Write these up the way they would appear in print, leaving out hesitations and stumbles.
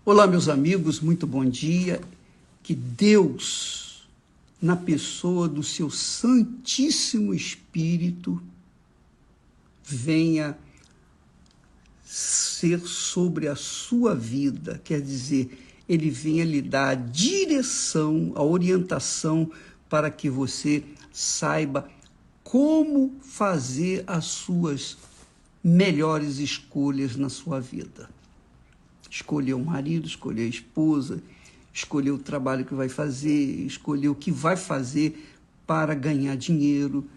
Olá, meus amigos, muito bom dia. Que Deus, na pessoa do seu Santíssimo Espírito, venha ser sobre a sua vida, quer dizer, ele venha lhe dar a direção, a orientação para que você saiba como fazer as suas melhores escolhas na sua vida. Escolher o marido, escolher a esposa, escolher o trabalho que vai fazer, escolher o que vai fazer para ganhar dinheiro,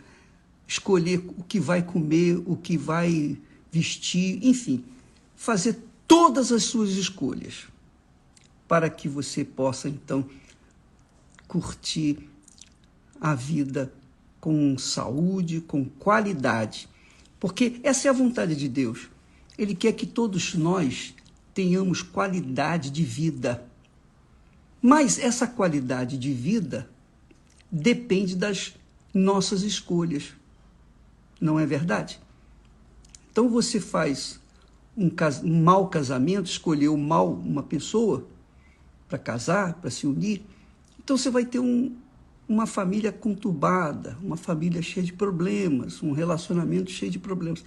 escolher o que vai comer, o que vai vestir, enfim, fazer todas as suas escolhas para que você possa, então, curtir a vida com saúde, com qualidade, porque essa é a vontade de Deus. Ele quer que todos nós tenhamos qualidade de vida. Mas essa qualidade de vida depende das nossas escolhas. Não é verdade? Então você faz um mau casamento, escolheu mal uma pessoa para casar, para se unir, então você vai ter uma família conturbada, uma família cheia de problemas, um relacionamento cheio de problemas.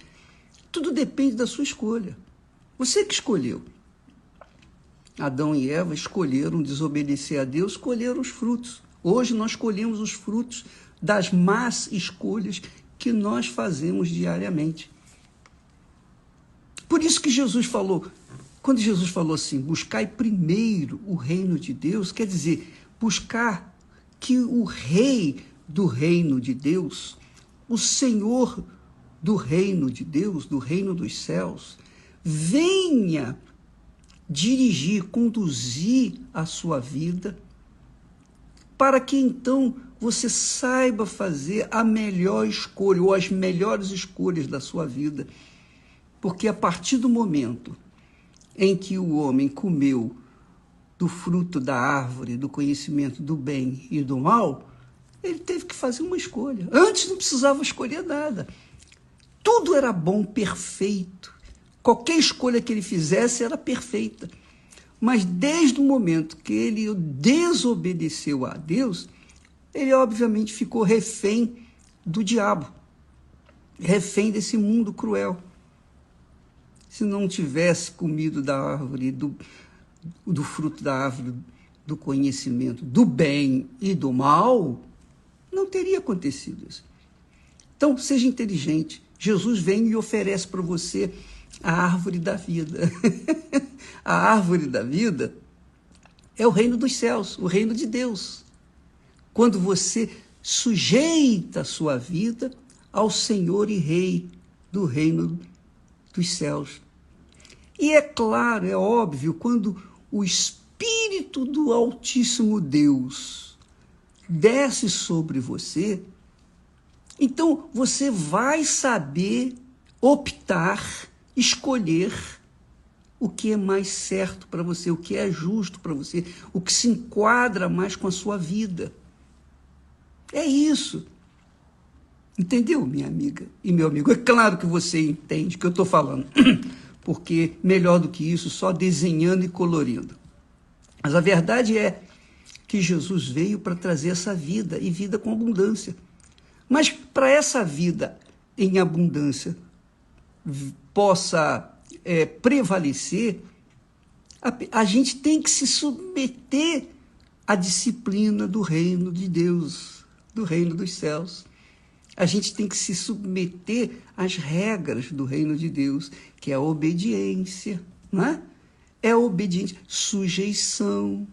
Tudo depende da sua escolha. Você que escolheu. Adão e Eva escolheram desobedecer a Deus, escolheram os frutos. Hoje nós colhemos os frutos das más escolhas que nós fazemos diariamente. Por isso que Jesus falou, quando Jesus falou assim, buscai primeiro o reino de Deus, quer dizer, buscar que o rei do reino de Deus, o Senhor do reino de Deus, do reino dos céus, venha dirigir, conduzir a sua vida, para que então você saiba fazer a melhor escolha, ou as melhores escolhas da sua vida. Porque a partir do momento em que o homem comeu do fruto da árvore, do conhecimento do bem e do mal, ele teve que fazer uma escolha. Antes não precisava escolher nada. Tudo era bom, perfeito. Qualquer escolha que ele fizesse era perfeita. Mas desde o momento que ele desobedeceu a Deus, ele obviamente ficou refém do diabo, refém desse mundo cruel. Se não tivesse comido da árvore, do fruto da árvore do conhecimento do bem e do mal, não teria acontecido isso. Então, seja inteligente. Jesus vem e oferece para você a árvore da vida. A árvore da vida é o reino dos céus, o reino de Deus. Quando você sujeita a sua vida ao Senhor e Rei do reino dos céus. E é claro, é óbvio, quando o Espírito do Altíssimo Deus desce sobre você, então você vai saber optar, escolher o que é mais certo para você, o que é justo para você, o que se enquadra mais com a sua vida. É isso. Entendeu, minha amiga e meu amigo? É claro que você entende o que eu estou falando, porque melhor do que isso, só desenhando e colorindo. Mas a verdade é que Jesus veio para trazer essa vida, e vida com abundância. Mas para essa vida em abundância possa prevalecer, a gente tem que se submeter à disciplina do reino de Deus, do reino dos céus. A gente tem que se submeter às regras do reino de Deus, que é a obediência, não é? É a obediência, sujeição.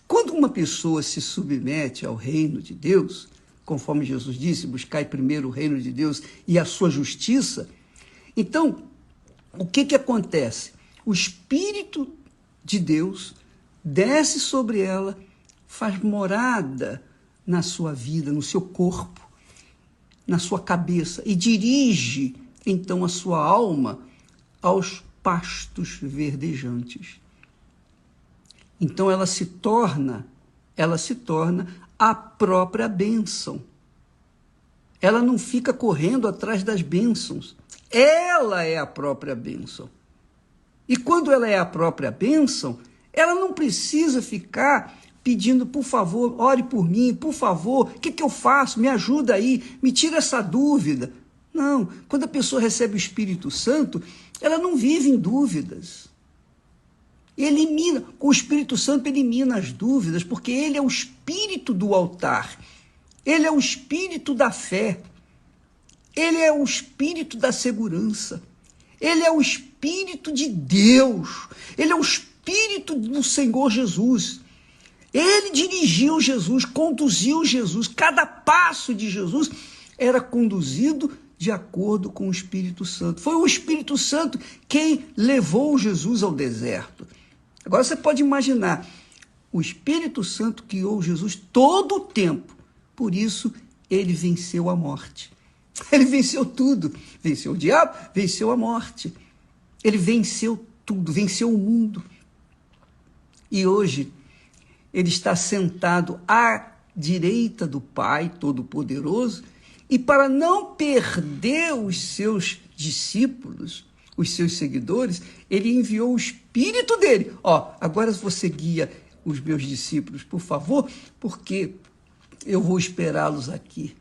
Quando uma pessoa se submete ao reino de Deus, conforme Jesus disse, buscai primeiro o reino de Deus e a sua justiça, então, o que acontece? O Espírito de Deus desce sobre ela, faz morada na sua vida, no seu corpo, na sua cabeça, e dirige, então, a sua alma aos pastos verdejantes. Então, ela se torna a própria bênção. Ela não fica correndo atrás das bênçãos. Ela é a própria bênção. E quando ela é a própria bênção, ela não precisa ficar pedindo, por favor, ore por mim, por favor, o que eu faço? Me ajuda aí, me tira essa dúvida. Não, quando a pessoa recebe o Espírito Santo, ela não vive em dúvidas. O Espírito Santo elimina as dúvidas, porque ele é o espírito do altar, ele é o espírito da fé, ele é o espírito da segurança, ele é o espírito de Deus, ele é o espírito do Senhor Jesus. Ele dirigiu Jesus, conduziu Jesus, cada passo de Jesus era conduzido de acordo com o Espírito Santo. Foi o Espírito Santo quem levou Jesus ao deserto. Agora você pode imaginar, o Espírito Santo guiou Jesus todo o tempo, por isso ele venceu a morte. Ele venceu tudo, venceu o diabo, venceu a morte. Ele venceu tudo, venceu o mundo. E hoje ele está sentado à direita do Pai Todo-Poderoso, e para não perder os seus discípulos, os seus seguidores, ele enviou o Espírito dele. Agora você guia os meus discípulos, por favor, porque eu vou esperá-los aqui.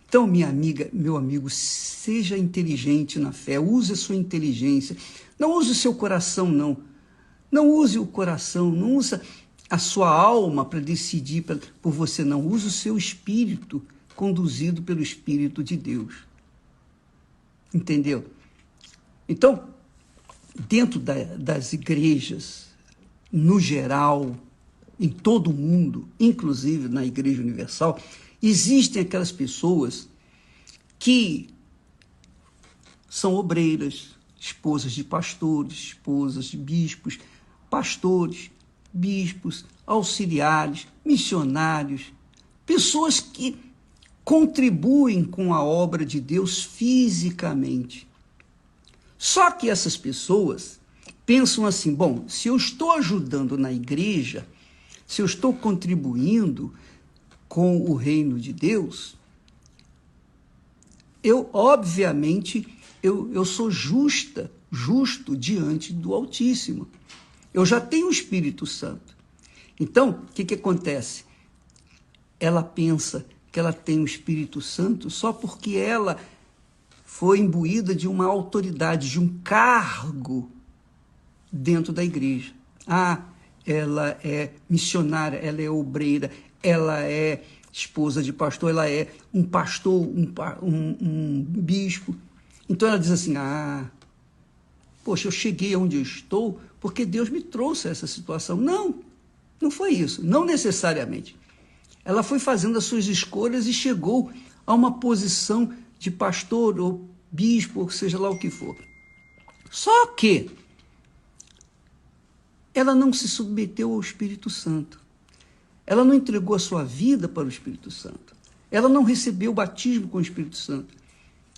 Então, minha amiga, meu amigo, seja inteligente na fé, use a sua inteligência. Não use o seu coração, não. Não use o coração, não use a sua alma para decidir por você, não. Use o seu espírito, conduzido pelo Espírito de Deus. Entendeu? Então, dentro das igrejas, no geral, em todo o mundo, inclusive na Igreja Universal, existem aquelas pessoas que são obreiras, esposas de pastores, esposas de bispos, pastores, bispos, auxiliares, missionários, pessoas que contribuem com a obra de Deus fisicamente. Só que essas pessoas pensam assim, bom, se eu estou ajudando na igreja, se eu estou contribuindo com o reino de Deus, obviamente, eu sou justo diante do Altíssimo. Eu já tenho o Espírito Santo. Então, o que acontece? Ela pensa que ela tem o Espírito Santo só porque ela foi imbuída de uma autoridade, de um cargo dentro da igreja. Ela é missionária, ela é obreira, ela é esposa de pastor, ela é um pastor, um bispo. Então ela diz assim, poxa, eu cheguei onde eu estou porque Deus me trouxe a essa situação. Não foi isso, não necessariamente. Ela foi fazendo as suas escolhas e chegou a uma posição de pastor ou bispo, ou seja lá o que for. Só que ela não se submeteu ao Espírito Santo. Ela não entregou a sua vida para o Espírito Santo. Ela não recebeu o batismo com o Espírito Santo.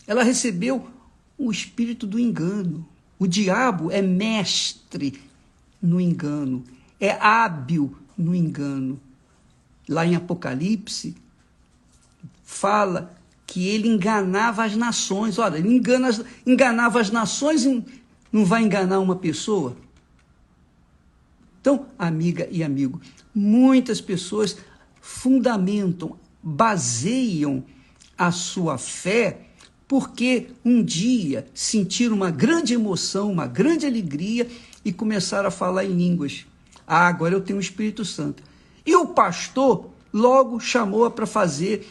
Ela recebeu o espírito do engano. O diabo é mestre no engano, é hábil no engano. Lá em Apocalipse, fala que ele enganava as nações. Olha, ele enganava as nações e não vai enganar uma pessoa? Então, amiga e amigo, muitas pessoas baseiam a sua fé porque um dia sentiram uma grande emoção, uma grande alegria e começaram a falar em línguas. Agora eu tenho o Espírito Santo. E o pastor logo chamou-a para fazer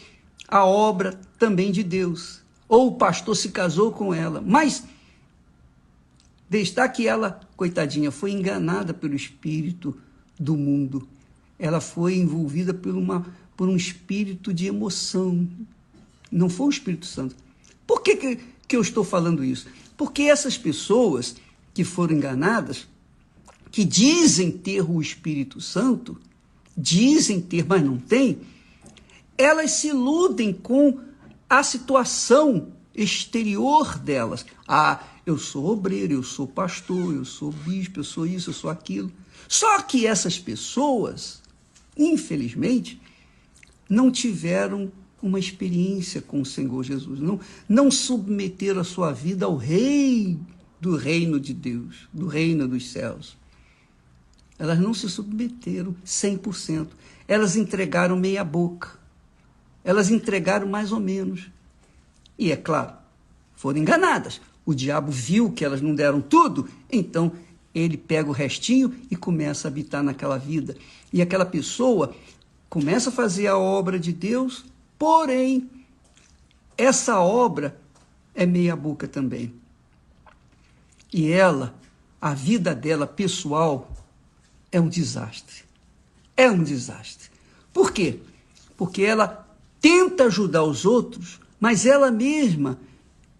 a obra também de Deus. Ou o pastor se casou com ela. Mas está que ela, coitadinha, foi enganada pelo espírito do mundo. Ela foi envolvida por um espírito de emoção. Não foi o Espírito Santo. Por que eu estou falando isso? Porque essas pessoas que foram enganadas, que dizem ter o Espírito Santo, dizem ter, mas não tem, elas se iludem com a situação exterior delas. Eu sou obreiro, eu sou pastor, eu sou bispo, eu sou isso, eu sou aquilo. Só que essas pessoas, infelizmente, não tiveram uma experiência com o Senhor Jesus, não submeteram a sua vida ao Rei do reino de Deus, do reino dos céus. Elas não se submeteram 100%. Elas entregaram meia boca. Elas entregaram mais ou menos. E, é claro, foram enganadas. O diabo viu que elas não deram tudo, então ele pega o restinho e começa a habitar naquela vida. E aquela pessoa começa a fazer a obra de Deus, porém, essa obra é meia boca também. E ela, a vida dela pessoal, é um desastre. É um desastre. Por quê? Porque ela tenta ajudar os outros, mas ela mesma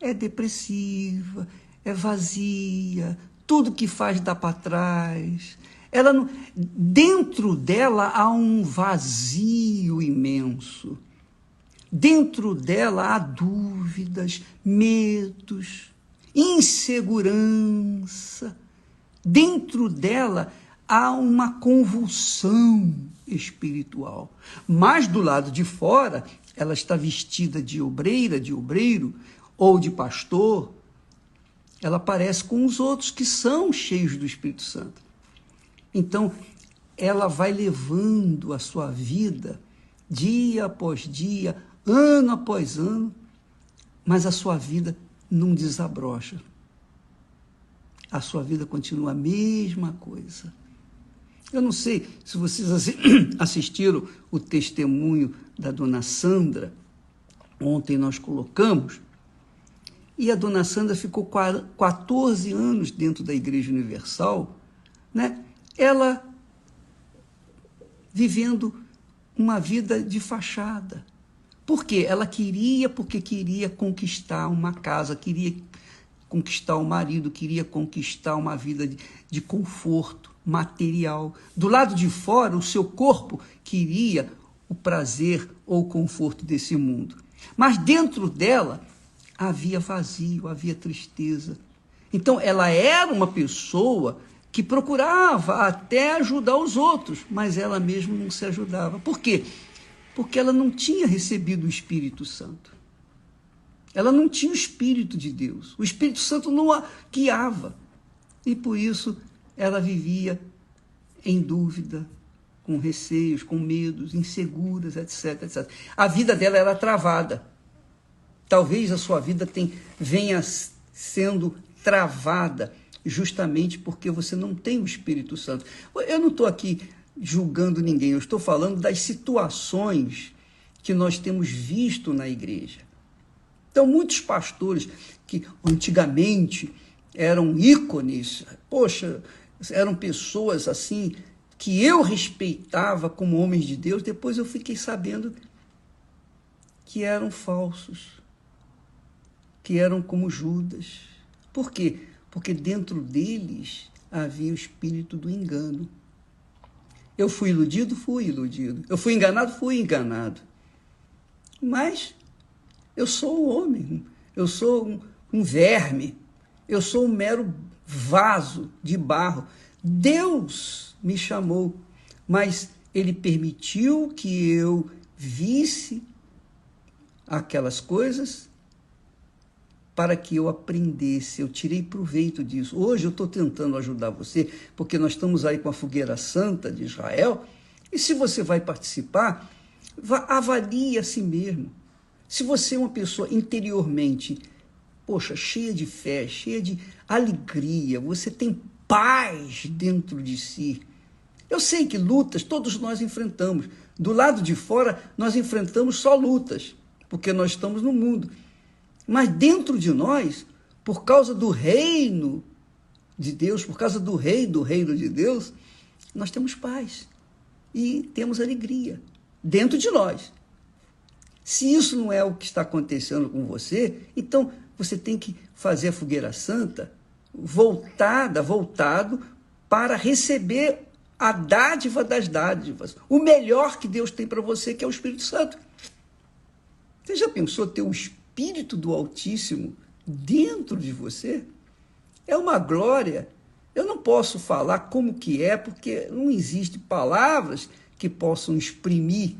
é depressiva, é vazia, tudo que faz dá para trás. Ela não, dentro dela há um vazio imenso. Dentro dela há dúvidas, medos, insegurança. Dentro dela há uma convulsão espiritual. Mas do lado de fora, ela está vestida de obreira, de obreiro, ou de pastor. Ela parece com os outros que são cheios do Espírito Santo. Então, ela vai levando a sua vida, dia após dia, ano após ano, mas a sua vida não desabrocha. A sua vida continua a mesma coisa. Eu não sei se vocês assistiram o testemunho da dona Sandra. Ontem nós colocamos. E a dona Sandra ficou 14 anos dentro da Igreja Universal, né? Ela vivendo uma vida de fachada. Por quê? Ela porque queria conquistar uma casa, queria conquistar o marido, queria conquistar uma vida de conforto material. Do lado de fora, o seu corpo queria o prazer ou o conforto desse mundo. Mas dentro dela havia vazio, havia tristeza. Então, ela era uma pessoa que procurava até ajudar os outros, mas ela mesma não se ajudava. Por quê? Porque ela não tinha recebido o Espírito Santo. Ela não tinha o Espírito de Deus. O Espírito Santo não a guiava. E por isso ela vivia em dúvida, com receios, com medos, inseguras, etc, etc. A vida dela era travada. Talvez a sua vida venha sendo travada justamente porque você não tem o Espírito Santo. Eu não estou aqui julgando ninguém, eu estou falando das situações que nós temos visto na igreja. Então, muitos pastores que antigamente eram ícones, poxa, eram pessoas assim que eu respeitava como homens de Deus, depois eu fiquei sabendo que eram falsos, que eram como Judas. Por quê? Porque dentro deles havia o espírito do engano. Eu fui iludido? Fui iludido. Eu fui enganado? Fui enganado. Mas eu sou um homem, eu sou um verme, eu sou um mero vaso de barro. Deus me chamou, mas Ele permitiu que eu visse aquelas coisas para que eu aprendesse, eu tirei proveito disso. Hoje eu estou tentando ajudar você, porque nós estamos aí com a Fogueira Santa de Israel, e se você vai participar, avalie a si mesmo. Se você é uma pessoa interiormente, poxa, cheia de fé, cheia de alegria, você tem paz dentro de si. Eu sei que lutas todos nós enfrentamos. Do lado de fora, nós enfrentamos só lutas, porque nós estamos no mundo. Mas dentro de nós, por causa do reino de Deus, por causa do reino de Deus, nós temos paz e temos alegria dentro de nós. Se isso não é o que está acontecendo com você, então você tem que fazer a Fogueira Santa voltado para receber a dádiva das dádivas, o melhor que Deus tem para você, que é o Espírito Santo. Você já pensou ter o Espírito do Altíssimo dentro de você? É uma glória. Eu não posso falar como que é, porque não existem palavras que possam exprimir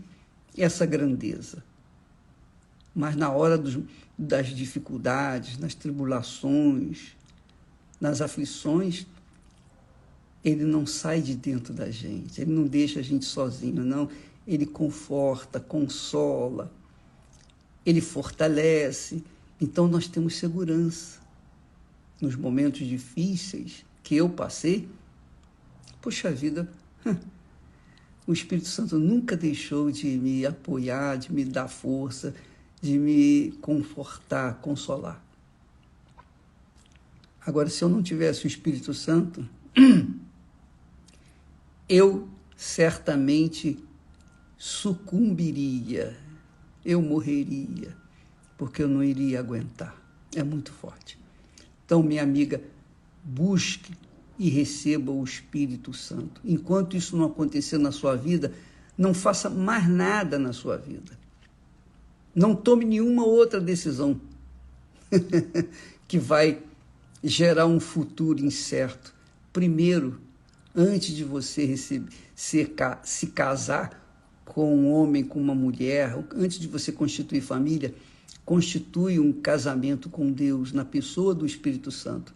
essa grandeza. Mas na hora das dificuldades, nas tribulações, nas aflições, ele não sai de dentro da gente, ele não deixa a gente sozinho, não. Ele conforta, consola, ele fortalece. Então nós temos segurança. Nos momentos difíceis que eu passei, poxa vida, o Espírito Santo nunca deixou de me apoiar, de me dar força, de me confortar, consolar. Agora, se eu não tivesse o Espírito Santo, eu certamente sucumbiria, eu morreria, porque eu não iria aguentar. É muito forte. Então, minha amiga, busque e receba o Espírito Santo. Enquanto isso não acontecer na sua vida, não faça mais nada na sua vida. Não tome nenhuma outra decisão que vai gerar um futuro incerto. Primeiro, antes de você se casar com um homem, com uma mulher, antes de você constituir família, constitui um casamento com Deus na pessoa do Espírito Santo.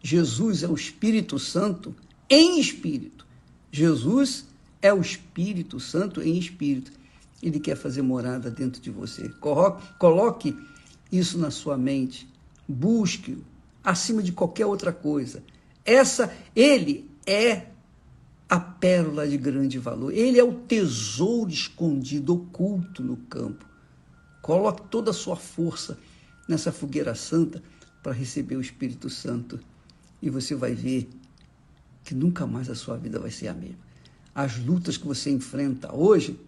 Jesus é o Espírito Santo em espírito. Jesus é o Espírito Santo em espírito. Ele quer fazer morada dentro de você. Coloque isso na sua mente. Busque-o acima de qualquer outra coisa. Ele é a pérola de grande valor. Ele é o tesouro escondido, oculto no campo. Coloque toda a sua força nessa fogueira santa para receber o Espírito Santo. E você vai ver que nunca mais a sua vida vai ser a mesma. As lutas que você enfrenta hoje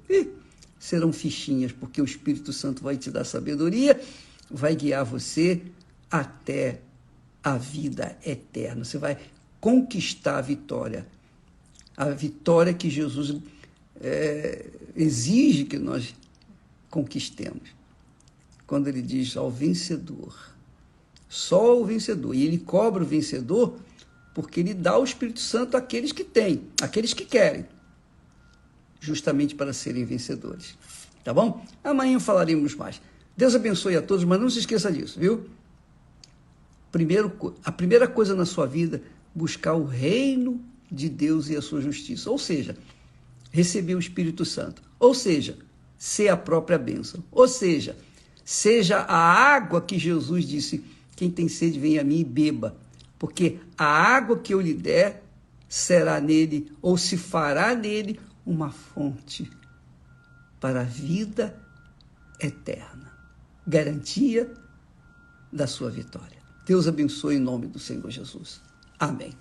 serão fichinhas, porque o Espírito Santo vai te dar sabedoria, vai guiar você até a vida eterna. Você vai conquistar a vitória que Jesus exige que nós conquistemos. Quando ele diz ao vencedor, só o vencedor, e ele cobra o vencedor porque ele dá o Espírito Santo àqueles que têm, àqueles que querem, justamente para serem vencedores. Tá bom? Amanhã falaremos mais. Deus abençoe a todos, mas não se esqueça disso, viu? A primeira coisa na sua vida, buscar o reino de Deus e a sua justiça. Ou seja, receber o Espírito Santo. Ou seja, ser a própria bênção. Ou seja a água que Jesus disse, quem tem sede, vem a mim e beba. Porque a água que eu lhe der será nele, ou se fará nele, uma fonte para a vida eterna. Garantia da sua vitória. Deus abençoe em nome do Senhor Jesus. Amém.